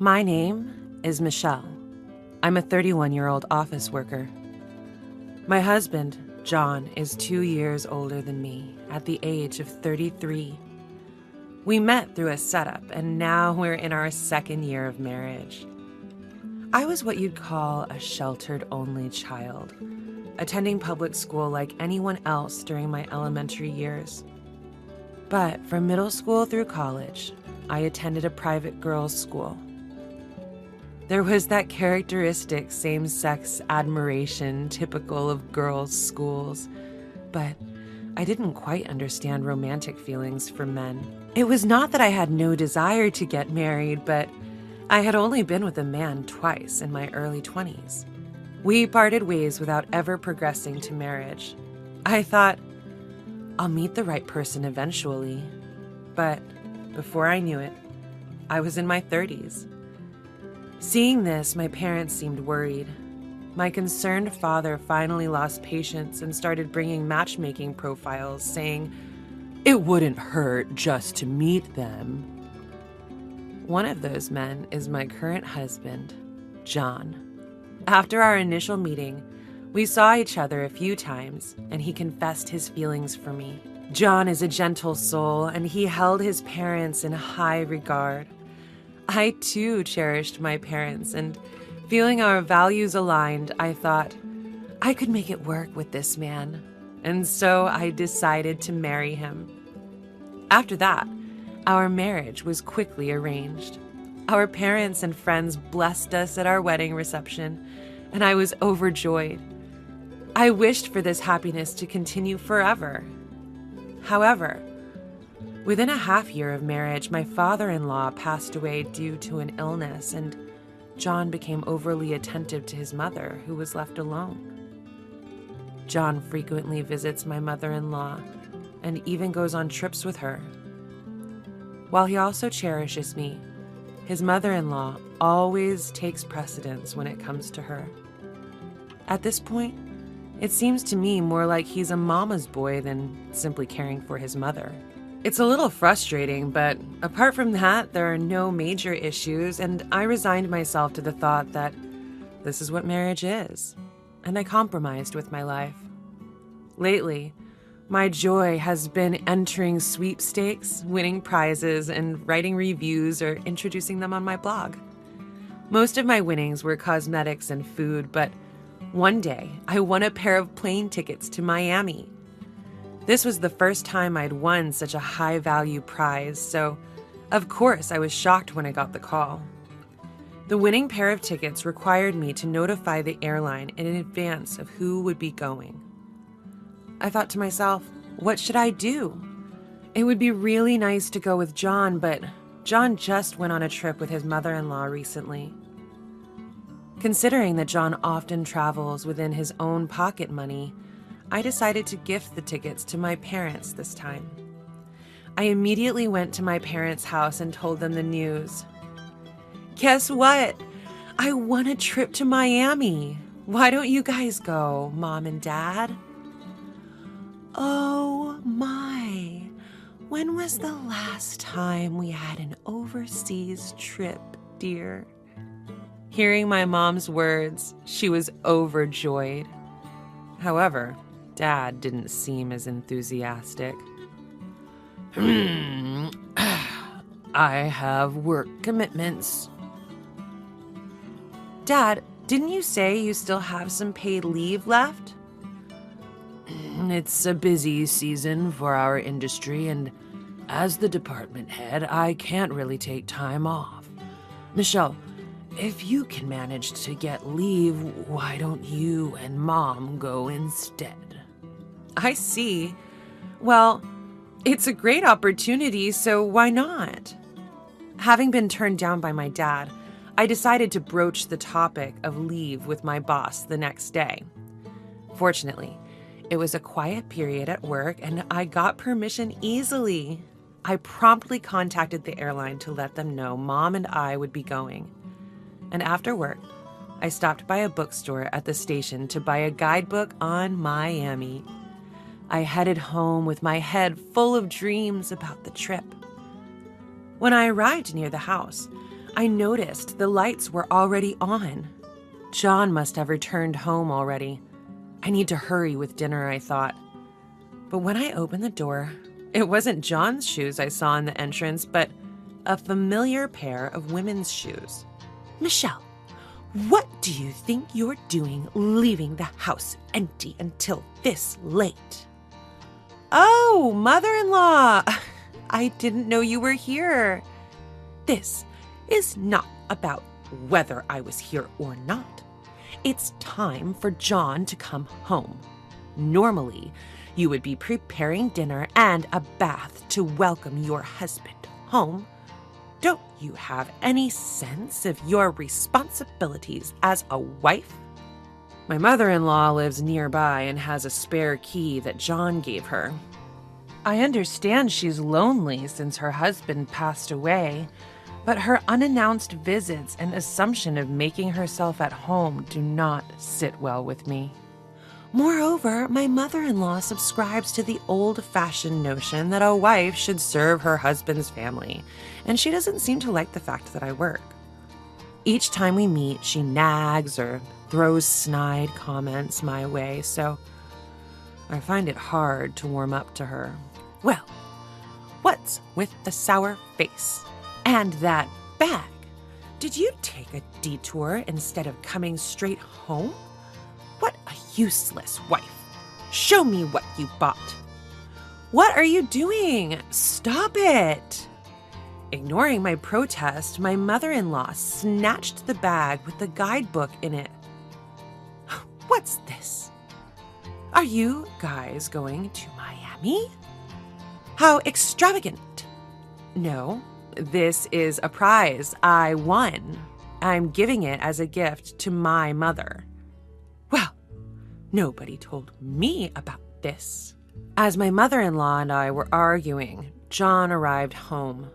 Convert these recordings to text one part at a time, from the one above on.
My name is Michelle. I'm a 31-year-old office worker. My husband, John, is 2 years older than me at the age of 33. We met through a setup, and now we're in our second year of marriage. I was what you'd call a sheltered only child, attending public school like anyone else during my elementary years. But from middle school through college, I attended a private girls' school. There was that characteristic same-sex admiration typical of girls' schools, but I didn't quite understand romantic feelings for men. It was not that I had no desire to get married, but I had only been with a man twice in my early 20s. We parted ways without ever progressing to marriage. I thought, I'll meet the right person eventually, but before I knew it, I was in my 30s. Seeing this, my parents seemed worried. My concerned father finally lost patience and started bringing matchmaking profiles, saying, "It wouldn't hurt just to meet them." One of those men is my current husband, John. After our initial meeting, we saw each other a few times, and he confessed his feelings for me. John is a gentle soul, and he held his parents in high regard. I too cherished my parents, and feeling our values aligned, I thought I could make it work with this man, and so I decided to marry him. After that, our marriage was quickly arranged. Our parents and friends blessed us at our wedding reception, and I was overjoyed. I wished for this happiness to continue forever. However, within a half year of marriage, my father-in-law passed away due to an illness, and John became overly attentive to his mother, who was left alone. John frequently visits my mother-in-law and even goes on trips with her. While he also cherishes me, his mother-in-law always takes precedence when it comes to her. At this point, it seems to me more like he's a mama's boy than simply caring for his mother. It's a little frustrating, but apart from that, there are no major issues, and I resigned myself to the thought that this is what marriage is, and I compromised with my life. Lately, my joy has been entering sweepstakes, winning prizes, and writing reviews or introducing them on my blog. Most of my winnings were cosmetics and food, but one day I won a pair of plane tickets to Miami. This was the first time I'd won such a high-value prize, so of course I was shocked when I got the call. The winning pair of tickets required me to notify the airline in advance of who would be going. I thought to myself, what should I do? It would be really nice to go with John, but John just went on a trip with his mother-in-law recently. Considering that John often travels within his own pocket money, I decided to gift the tickets to my parents this time. I immediately went to my parents' house and told them the news. Guess what? I won a trip to Miami. Why don't you guys go, Mom and Dad? Oh my, when was the last time we had an overseas trip, dear? Hearing my mom's words, she was overjoyed. However, Dad didn't seem as enthusiastic. I have work commitments. Dad, didn't you say you still have some paid leave left? It's a busy season for our industry, and as the department head, I can't really take time off. Michelle, if you can manage to get leave, why don't you and Mom go instead? I see. Well, it's a great opportunity, so why not? Having been turned down by my dad, I decided to broach the topic of leave with my boss the next day. Fortunately, it was a quiet period at work, and I got permission easily. I promptly contacted the airline to let them know Mom and I would be going. And after work, I stopped by a bookstore at the station to buy a guidebook on Miami. I headed home with my head full of dreams about the trip. When I arrived near the house, I noticed the lights were already on. John must have returned home already. I need to hurry with dinner, I thought. But when I opened the door, it wasn't John's shoes I saw in the entrance, but a familiar pair of women's shoes. Michelle, what do you think you're doing leaving the house empty until this late? Oh, mother-in-law, I didn't know you were here. This is not about whether I was here or not. It's time for John to come home. Normally, you would be preparing dinner and a bath to welcome your husband home. Don't you have any sense of your responsibilities as a wife? My mother-in-law lives nearby and has a spare key that John gave her. I understand she's lonely since her husband passed away, but her unannounced visits and assumption of making herself at home do not sit well with me. Moreover, my mother-in-law subscribes to the old-fashioned notion that a wife should serve her husband's family, and she doesn't seem to like the fact that I work. Each time we meet, she nags or throws snide comments my way, so I find it hard to warm up to her. Well, what's with the sour face? And that bag? Did you take a detour instead of coming straight home? What a useless wife. Show me what you bought. What are you doing? Stop it. Ignoring my protest, my mother-in-law snatched the bag with the guidebook in it. What's this? Are you guys going to Miami? How extravagant. No, this is a prize I won. I'm giving it as a gift to my mother. Well, nobody told me about this. As my mother-in-law and I were arguing, John arrived home.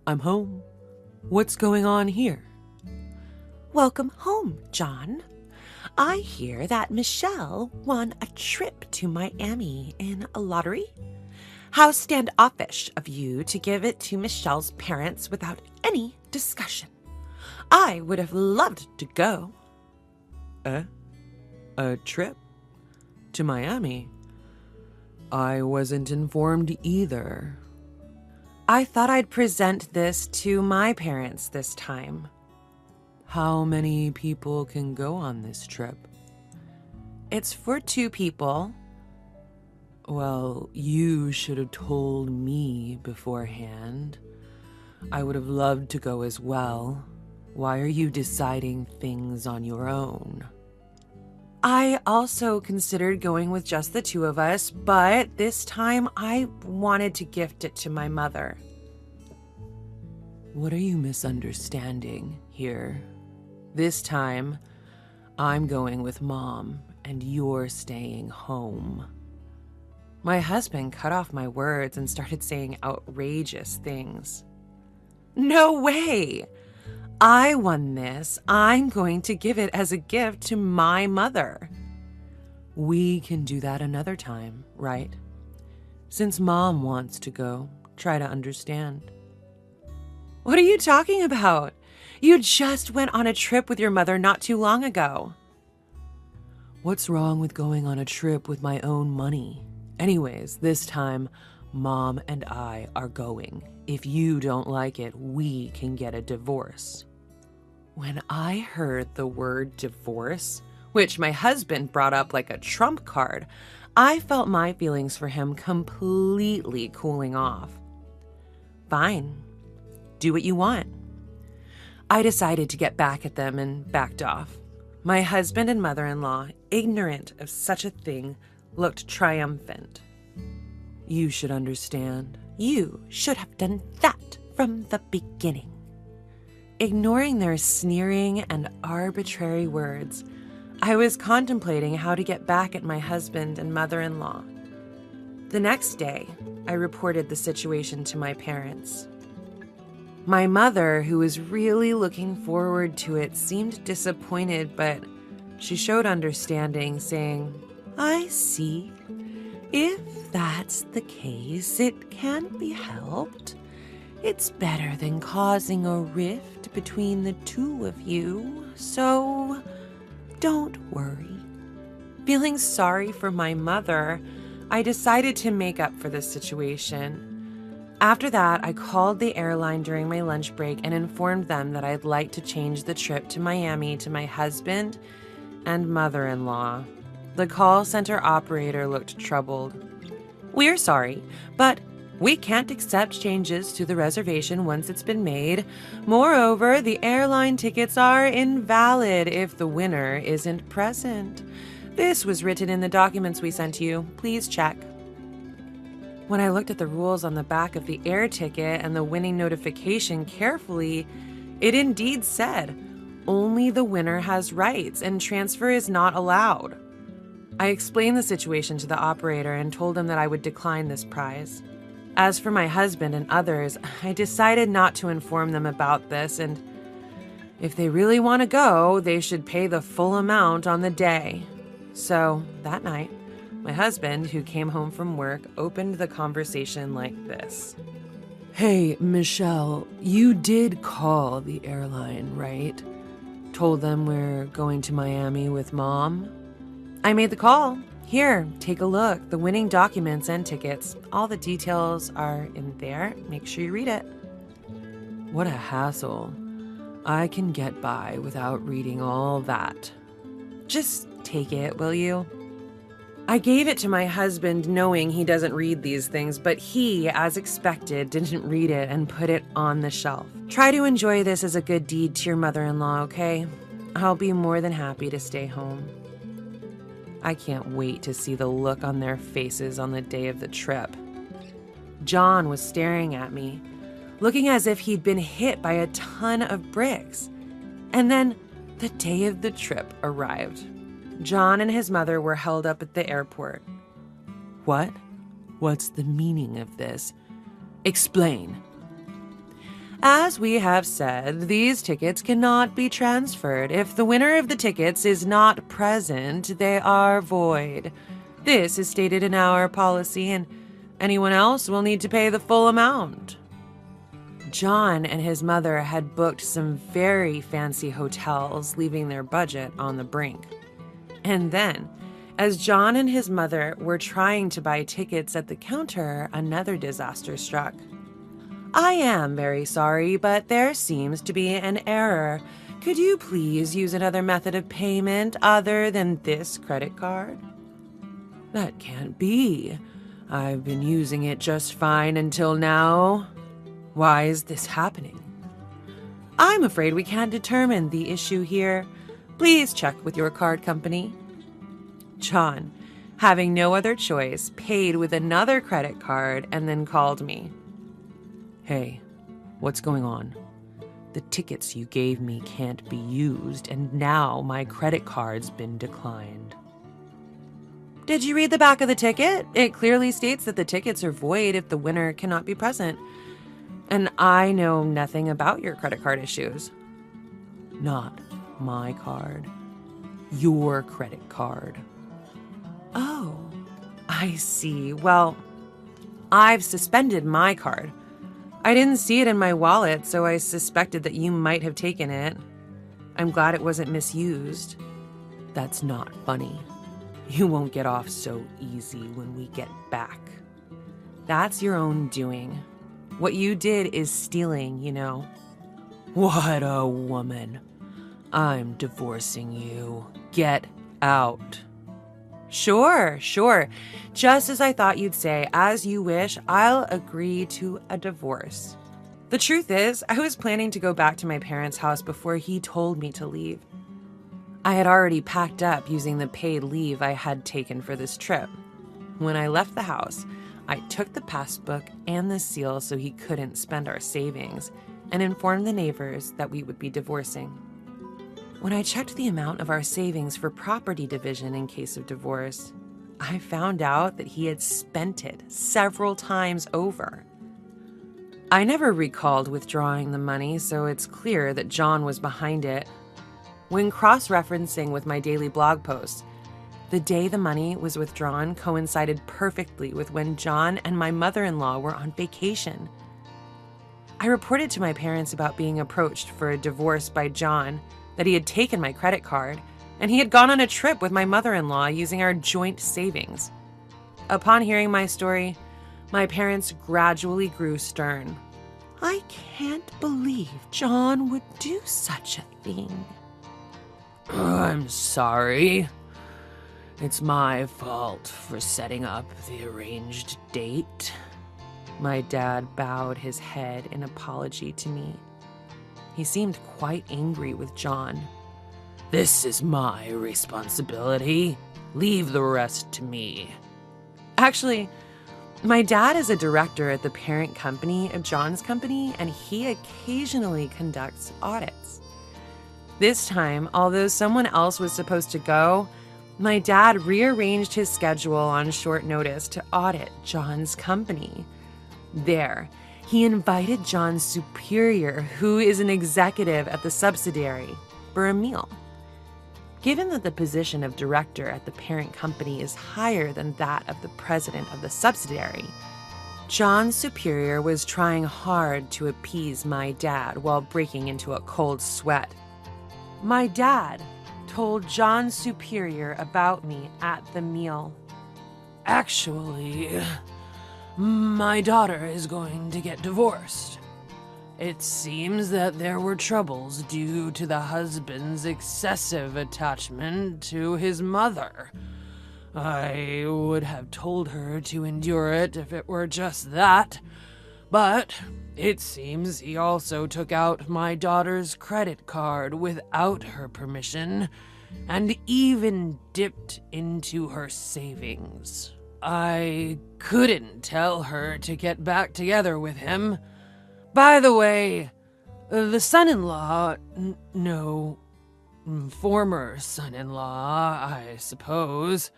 I'm home. What's going on here? Welcome home, John. I hear that Michelle won a trip to Miami in a lottery. How standoffish of you to give it to Michelle's parents without any discussion. I would have loved to go. A trip? To Miami? I wasn't informed either. I thought I'd present this to my parents this time. How many people can go on this trip? It's for 2 people. Well, you should have told me beforehand. I would have loved to go as well. Why are you deciding things on your own? I also considered going with just the 2 of us, but this time I wanted to gift it to my mother. What are you misunderstanding here? This time, I'm going with Mom, and you're staying home. My husband cut off my words and started saying outrageous things. No way! I won this. I'm going to give it as a gift to my mother. We can do that another time, right? Since Mom wants to go, try to understand. What are you talking about? You just went on a trip with your mother not too long ago. What's wrong with going on a trip with my own money? Anyways, this time, Mom and I are going. If you don't like it, we can get a divorce. When I heard the word divorce, which my husband brought up like a trump card, I felt my feelings for him completely cooling off. Fine, do what you want. I decided to get back at them and backed off. My husband and mother-in-law, ignorant of such a thing, looked triumphant. You should understand. You should have done that from the beginning. Ignoring their sneering and arbitrary words, I was contemplating how to get back at my husband and mother-in-law. The next day, I reported the situation to my parents. My mother, who was really looking forward to it, seemed disappointed, but she showed understanding, saying, I see. If that's the case, it can be helped. It's better than causing a rift between the two of you, so don't worry. Feeling sorry for my mother, I decided to make up for this situation. After that, I called the airline during my lunch break and informed them that I'd like to change the trip to Miami to my husband and mother-in-law. The call center operator looked troubled. We're sorry, but we can't accept changes to the reservation once it's been made. Moreover, the airline tickets are invalid if the winner isn't present. This was written in the documents we sent you. Please check. When I looked at the rules on the back of the air ticket and the winning notification carefully, it indeed said, only the winner has rights and transfer is not allowed. I explained the situation to the operator and told him that I would decline this prize. As for my husband and others, I decided not to inform them about this, and if they really want to go, they should pay the full amount on the day. So, that night, my husband, who came home from work, opened the conversation like this. Hey, Michelle, you did call the airline, right? Told them we're going to Miami with Mom? I made the call. Here, take a look. The winning documents and tickets. All the details are in there. Make sure you read it. What a hassle. I can get by without reading all that. Just take it, will you? I gave it to my husband knowing he doesn't read these things, but he, as expected, didn't read it and put it on the shelf. Try to enjoy this as a good deed to your mother-in-law, okay? I'll be more than happy to stay home. I can't wait to see the look on their faces on the day of the trip. John was staring at me, looking as if he'd been hit by a ton of bricks. And then the day of the trip arrived. John and his mother were held up at the airport. What? What's the meaning of this? Explain. As we have said, these tickets cannot be transferred. If the winner of the tickets is not present, they are void. This is stated in our policy, and anyone else will need to pay the full amount. John and his mother had booked some very fancy hotels, leaving their budget on the brink. And then, as John and his mother were trying to buy tickets at the counter, another disaster struck. I am very sorry, but there seems to be an error. Could you please use another method of payment other than this credit card? That can't be. I've been using it just fine until now. Why is this happening? I'm afraid we can't determine the issue here. Please check with your card company. John, having no other choice, paid with another credit card and then called me. Hey, what's going on? The tickets you gave me can't be used, and now my credit card's been declined. Did you read the back of the ticket? It clearly states that the tickets are void if the winner cannot be present. And I know nothing about your credit card issues. Not my card. Your credit card. Oh, I see. Well, I've suspended my card. I didn't see it in my wallet, so I suspected that you might have taken it. I'm glad it wasn't misused. That's not funny. You won't get off so easy when we get back. That's your own doing. What you did is stealing, you know. What a woman. I'm divorcing you. Get out. Sure. Just as I thought you'd say, as you wish, I'll agree to a divorce. The truth is, I was planning to go back to my parents' house before he told me to leave. I had already packed up using the paid leave I had taken for this trip. When I left the house, I took the passbook and the seal so he couldn't spend our savings, and informed the neighbors that we would be divorcing. When I checked the amount of our savings for property division in case of divorce, I found out that he had spent it several times over. I never recalled withdrawing the money, so it's clear that John was behind it. When cross-referencing with my daily blog posts, the day the money was withdrawn coincided perfectly with when John and my mother-in-law were on vacation. I reported to my parents about being approached for a divorce by John, that he had taken my credit card, and he had gone on a trip with my mother-in-law using our joint savings. Upon hearing my story, my parents gradually grew stern. I can't believe John would do such a thing. I'm sorry. It's my fault for setting up the arranged date. My dad bowed his head in apology to me. He seemed quite angry with John. This is my responsibility. Leave the rest to me. Actually, my dad is a director at the parent company of John's company, and he occasionally conducts audits. This time, although someone else was supposed to go, my dad rearranged his schedule on short notice to audit John's company. There, he invited John's superior, who is an executive at the subsidiary, for a meal. Given that the position of director at the parent company is higher than that of the president of the subsidiary, John's superior was trying hard to appease my dad while breaking into a cold sweat. My dad told John's superior about me at the meal. Actually, my daughter is going to get divorced. It seems that there were troubles due to the husband's excessive attachment to his mother. I would have told her to endure it if it were just that, but it seems he also took out my daughter's credit card without her permission and even dipped into her savings. I couldn't tell her to get back together with him. By the way, the son-in-law, former son-in-law, I suppose.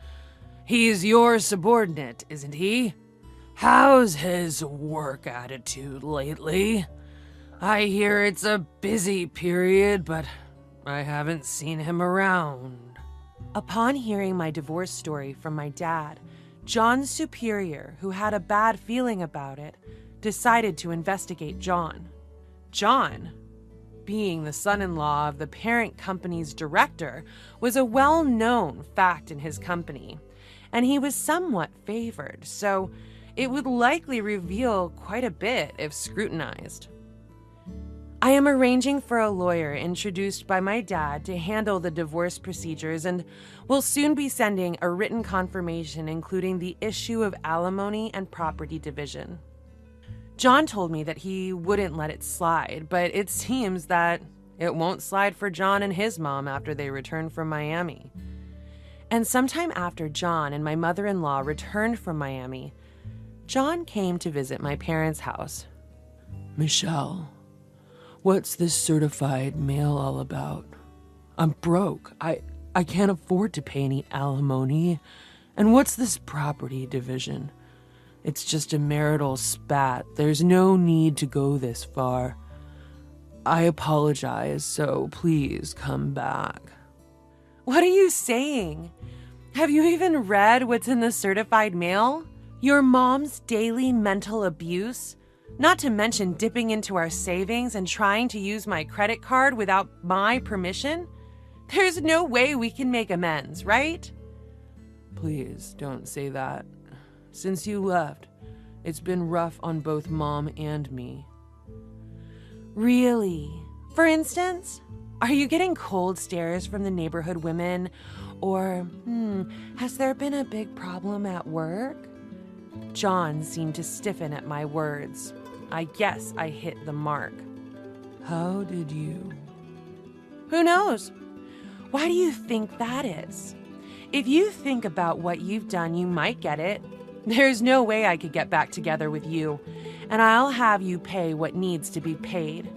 He's your subordinate, isn't he? How's his work attitude lately? I hear it's a busy period, but I haven't seen him around. Upon hearing my divorce story from my dad, John's superior, who had a bad feeling about it, decided to investigate John. John, being the son-in-law of the parent company's director, was a well-known fact in his company, and he was somewhat favored, so it would likely reveal quite a bit if scrutinized. I am arranging for a lawyer introduced by my dad to handle the divorce procedures and will soon be sending a written confirmation including the issue of alimony and property division. John told me that he wouldn't let it slide, but it seems that it won't slide for John and his mom after they return from Miami. And sometime after John and my mother-in-law returned from Miami, John came to visit my parents' house. Michelle, what's this certified mail all about? I'm broke. I can't afford to pay any alimony. And what's this property division? It's just a marital spat. There's no need to go this far. I apologize, so please come back. What are you saying? Have you even read what's in the certified mail? Your mom's daily mental abuse? Not to mention dipping into our savings and trying to use my credit card without my permission? There's no way we can make amends, right? Please don't say that. Since you left, it's been rough on both Mom and me. Really? For instance, are you getting cold stares from the neighborhood women? Or, has there been a big problem at work? John seemed to stiffen at my words. I guess I hit the mark. How did you? Who knows? Why do you think that is? If you think about what you've done, you might get it. There's no way I could get back together with you, and I'll have you pay what needs to be paid.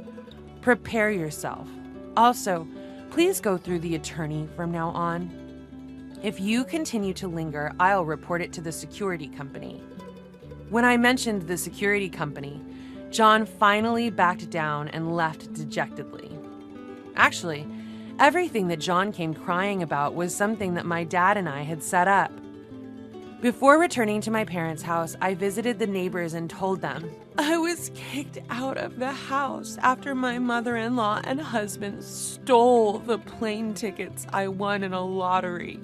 Prepare yourself. Also, please go through the attorney from now on. If you continue to linger, I'll report it to the security company. When I mentioned the security company, John finally backed down and left dejectedly. Actually, everything that John came crying about was something that my dad and I had set up. Before returning to my parents' house, I visited the neighbors and told them, I was kicked out of the house after my mother-in-law and husband stole the plane tickets I won in a lottery.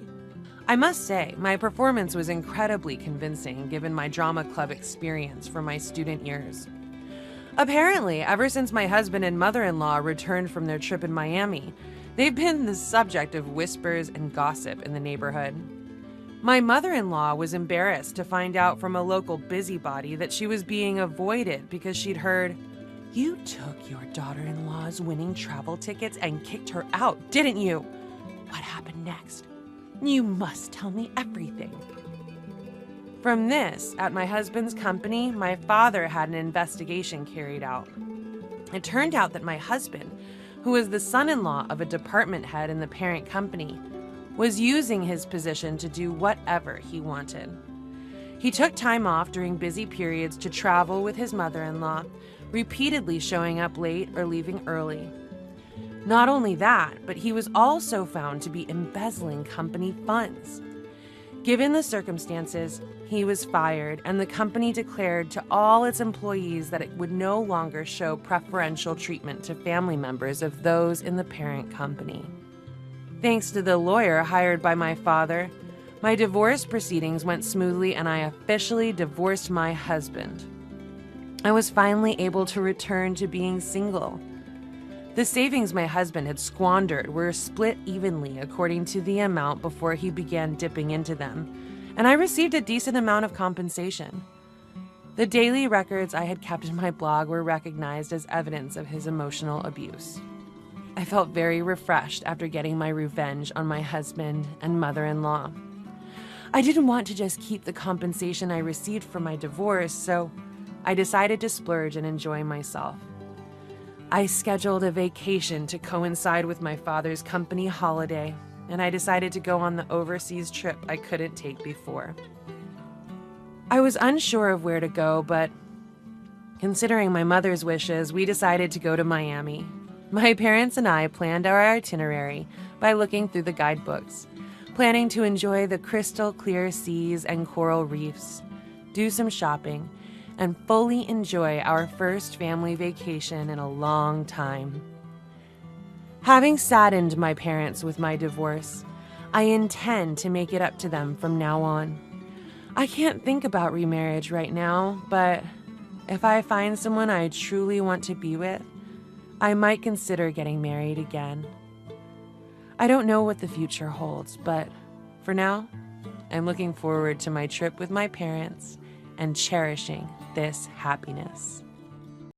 I must say, my performance was incredibly convincing given my drama club experience from my student years. Apparently, ever since my husband and mother-in-law returned from their trip in Miami, they've been the subject of whispers and gossip in the neighborhood. My mother-in-law was embarrassed to find out from a local busybody that she was being avoided because she'd heard, "You took your daughter-in-law's winning travel tickets and kicked her out, didn't you? What happened next? You must tell me everything." From this, at my husband's company, my father had an investigation carried out. It turned out that my husband, who was the son-in-law of a department head in the parent company, was using his position to do whatever he wanted. He took time off during busy periods to travel with his mother-in-law, repeatedly showing up late or leaving early. Not only that, but he was also found to be embezzling company funds. Given the circumstances, he was fired, and the company declared to all its employees that it would no longer show preferential treatment to family members of those in the parent company. Thanks to the lawyer hired by my father, my divorce proceedings went smoothly and I officially divorced my husband. I was finally able to return to being single. The savings my husband had squandered were split evenly according to the amount before he began dipping into them, and I received a decent amount of compensation. The daily records I had kept in my blog were recognized as evidence of his emotional abuse. I felt very refreshed after getting my revenge on my husband and mother-in-law. I didn't want to just keep the compensation I received from my divorce, so I decided to splurge and enjoy myself. I scheduled a vacation to coincide with my father's company holiday, and I decided to go on the overseas trip I couldn't take before. I was unsure of where to go, but considering my mother's wishes, we decided to go to Miami. My parents and I planned our itinerary by looking through the guidebooks, planning to enjoy the crystal clear seas and coral reefs, do some shopping, and fully enjoy our first family vacation in a long time. Having saddened my parents with my divorce, I intend to make it up to them from now on. I can't think about remarriage right now, but if I find someone I truly want to be with, I might consider getting married again. I don't know what the future holds, but for now, I'm looking forward to my trip with my parents and cherishing this happiness.